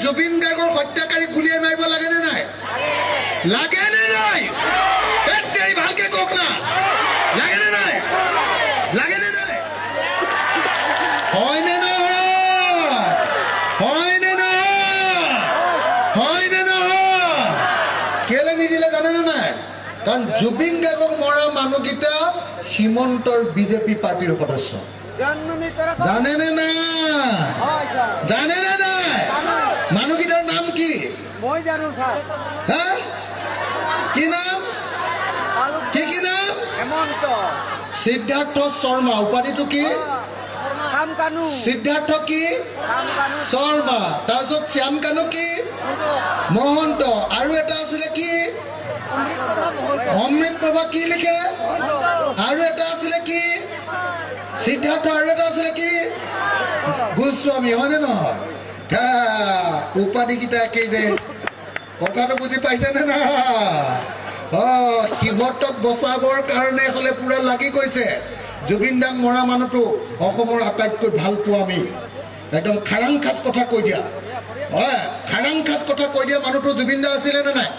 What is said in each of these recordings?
জুবিন গাৰ্গৰ হত্যাকাৰী গুলিয়াই মাৰিব লাগে নে নাই? লাগে নে নাই? তেৰি ভালকে কওক না, লাগে নে নাই? লাগে নে নাই? হয় নে নহয়? হয় নে নহয়? হয় নে নহয়? কেলে নিদিলে জানে নে নাই? কাৰণ জুবিন গাৰ্গক মৰা মানুহকেইটা হিমন্তৰ বিজেপি পাৰ্টিৰ সদস্য। জানে নে নাই? জানে নে নাই? মানুহকেইটাৰ নাম কি? হা? কি নাম? কি নাম? সিদ্ধাৰ্থ শৰ্মা। উপাধিটো কি? সিদ্ধাৰ্থ কি? শৰ্মা। তাৰপিছত শ্যাম কানু কি? মহন্ত। আৰু এটা আছিলে কি? অমৃত প্ৰভা। কি লিখে? আৰু এটা আছিলে কি? সিদ্ধাৰ্থ। আৰু এটা আছিলে কি? গোস্বামী। হয়নে নহয়? উপাধিকেইটা একেই যে। কথাটো বুজি পাইছেনে না? সিহঁতক বচাবৰ কাৰণে হলে পুৰা লাগি গৈছে। জুবিন দাক মৰা মানুহটো অসমৰ আটাইতকৈ ভাল পোৱা আমি একদম খাৰাং খাচ কথা কৈ দিয়া। হয়, খাৰাং খাচ কথা কৈ দিয়া মানুহটো জুবিন দা আছিলে নে নাই?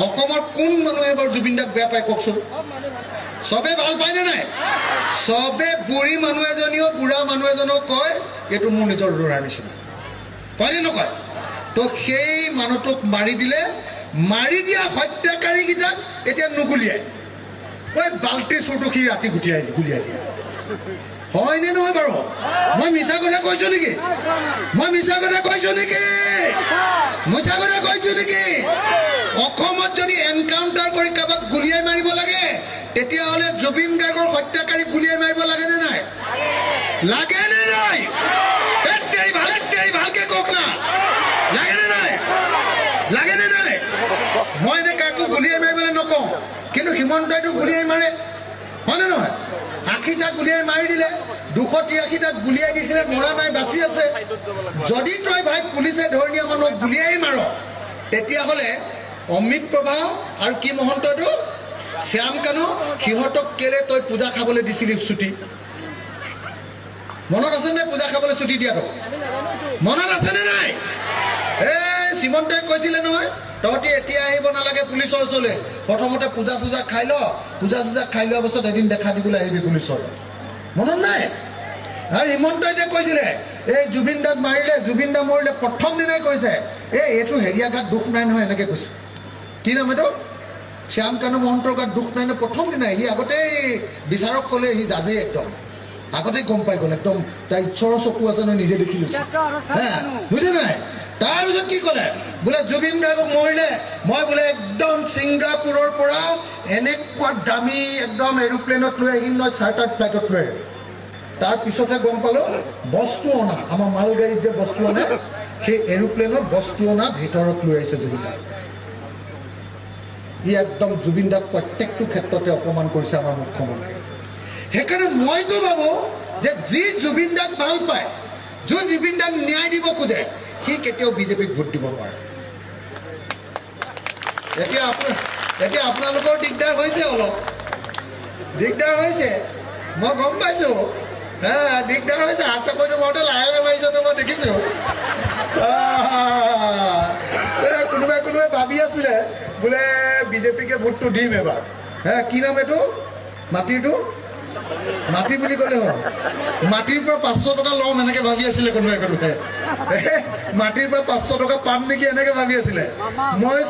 অসমৰ কোন মানুহে বাৰু জুবিন দাক বেয়া পায় কওকচোন? চবে ভাল পায় নে নাই? চবে বুঢ়ী মানুহ এজনীও বুঢ়া মানুহ এজনেও কয় এইটো মোৰ নিজৰ ল'ৰাৰ নিচিনা, কয়নে নকয়? তো সেই মানুহটোক মাৰি দিলে, মাৰি দিয়া হত্যাকাৰীকেইটাক এতিয়া নুগুলিয়াই, ঐ বাল্টি চুৰটো সি ৰাতি গুলিয়াই দিয়ে। হয়নে নহয় বাৰু? মই মিছা কথা কৈছো নেকি? মই মিছা কথা কৈছো নেকি? মিছা কথা কৈছো নেকি? অসমত যদি এনকাউণ্টাৰ কৰি কাৰোবাক গুলিয়াই মাৰিব লাগে তেতিয়াহ'লে জুবিন গাৰ্গৰ হত্যাকাৰী গুলিয়াই মাৰিব লাগে নে নাই? লাগে নে নাই? তেৰি ভালকে কওক না, লাগে নে নাই? লাগে নে নাই? মই এনে কাকো গুলিয়াই মাৰিবলৈ নকওঁ, কিন্তু হিমন্তইটো গুলিয়াই মাৰে, হয়নে নহয়? 80টা গুলিয়াই মাৰি দিলে, 283টা গুলিয়াই দিছিলে, মৰা নাই, বাচি আছে। যদি তই ভাই পুলিচে ধৰি নিয়া মানুহক গুলিয়াই মাৰ তেতিয়াহ'লে অমৃত প্ৰভা আৰু কি মহন্তটো শ্যাম কানু সিহঁতক কেলে তই পূজা খাবলৈ দিছিলি ছুটি? মনত আছে নে পূজা খাবলৈ ছুটি দিয়াটো? মনত আছে নে নাই? এই শ্ৰীমন্তই কৈছিলে নহয় তহঁতি এতিয়া আহিব নালাগে পুলিচৰ ওচৰলৈ, প্ৰথমতে পূজা চূজা খাই ল, পূজা চূজা খাই লোৱাৰ পাছত এদিন দেখা দিবলৈ আহিবি পুলিচৰ। মনত নাই? আৰু হিমন্তই যে কৈছিলে এই জুবিন দাক মাৰিলে, জুবিন দা মৰিলে, প্ৰথম দিনাই কৈছে এইটো হেৰিয়া গাত দুখ নাই নহয়, এনেকৈ কৈছে। কি নাম এইটো? শ্যাম কানু মহন্তৰ গাত দুখ নাই নহয় প্ৰথম দিনাই। সি আগতেই বিচাৰক ক'লে, সি জাজেই একদম আগতেই গম পাই গ'ল, একদম তাই ঈশ্বৰৰ চকু আছে নহয়, নিজে দেখি লৈছে। হা, বুজে নাই? তাৰপিছত কি ক'লে? বোলে জুবিন গাৰ্গক মৰিলে মই বোলে একদম ছিংগাপুৰৰ পৰা এনেকুৱা দামী একদম এৰোপ্লেনত লৈ আহিম নহয়, চাৰ্টাৰ্ড ফ্লাইটত লৈ আহিম। তাৰপিছতহে গম পালোঁ বস্তু অনা, আমাৰ মালগাড়ীত যে বস্তু আনে সেই এৰোপ্লেনত বস্তু অনা ভিতৰত লৈ আহিছে জুবিন দাক। ই একদম জুবিন দাক প্ৰত্যেকটো ক্ষেত্ৰতে অপমান কৰিছে আমাৰ মুখ্যমন্ত্ৰী। সেইকাৰণে মইতো ভাবোঁ যে যি জুবিন দাক ভাল পায়, যি জুবিন দাক ন্যায় দিব খোজে, সি কেতিয়াও বিজেপিক ভোট দিব নোৱাৰে। এতিয়া আপোনালোকৰ দিগদাৰ হৈছে, অলপ দিগদাৰ হৈছে, মই গম পাইছোঁ। দিগদাৰ হৈছে, হাত চাকৰিটো মতে লাহে লাহে মাৰিছে মই দেখিছোঁ। কোনোবাই ভাবি আছিলে বোলে বিজেপিকে ভোটটো দিম এবাৰ। কি নাম এইটো? মাটিৰটো মাটি বুলি ক'লে হ'ল, মাটিৰ পৰা 500 টকা ল'ম এনেকে ভাবি আছিলে কোনোবাই। মাটিৰ পৰা 500 টকা পাম নেকি এনেকে ভাবি আছিলে। মই